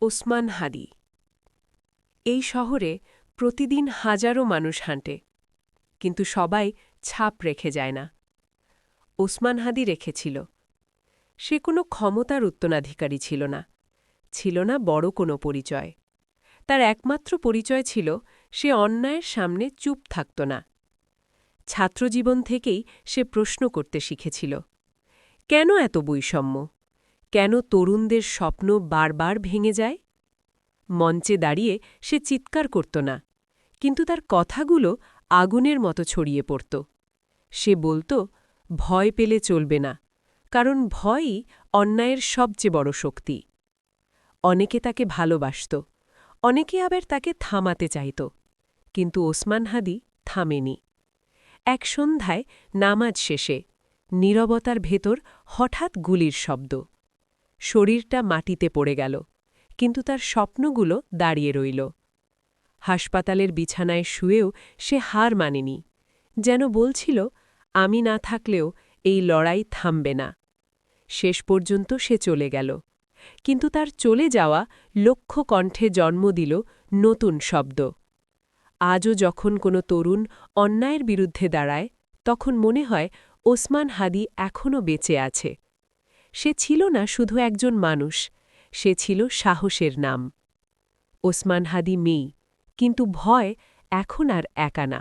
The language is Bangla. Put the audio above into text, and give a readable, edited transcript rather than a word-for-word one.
ওসমান হাদি। এই শহরে প্রতিদিন হাজারো মানুষ হাঁটে, কিন্তু সবাই ছাপ রেখে যায় না। ওসমান হাদি রেখেছিল। সে কোনো ক্ষমতার উত্তরাধিকারী ছিল না, ছিল না বড় কোনো পরিচয়। তার একমাত্র পরিচয় ছিল সে অন্যায়ের সামনে চুপ থাকত না। ছাত্রজীবন থেকেই সে প্রশ্ন করতে শিখেছিল, কেন এত বৈষম্য, কেন তরুণদের স্বপ্ন বারবার ভেঙে যায়। মঞ্চে দাঁড়িয়ে সে চিৎকার করত না, কিন্তু তার কথাগুলো আগুনের মতো ছড়িয়ে পড়ত। সে বলত, ভয় পেলে চলবে না, কারণ ভয়ই অন্যায়ের সবচেয়ে বড় শক্তি। অনেকে তাকে ভালোবাসত, অনেকে আবার তাকে থামাতে চাইত, কিন্তু ওসমান হাদি থামেনি। এক সন্ধ্যায় নামাজ শেষে নীরবতার ভেতর হঠাৎ গুলির শব্দ। শরীরটা মাটিতে পড়ে গেল, কিন্তু তার স্বপ্নগুলো দাঁড়িয়ে রইল। হাসপাতালের বিছানায় শুয়েও সে হার মানেনি, যেন বলছিল, আমি না থাকলেও এই লড়াই থামবে না। শেষ পর্যন্ত সে চলে গেল, কিন্তু তার চলে যাওয়া লক্ষ কণ্ঠে জন্ম দিল নতুন শব্দ। আজও যখন কোনো তরুণ অন্যায়ের বিরুদ্ধে দাঁড়ায়, তখন মনে হয় ওসমান হাদি এখনও বেঁচে আছে। সে ছিল না শুধু একজন মানুষ, সে ছিল সাহসের নাম। ওসমান হাদি মেয়ে, কিন্তু ভয় এখন আর একা না।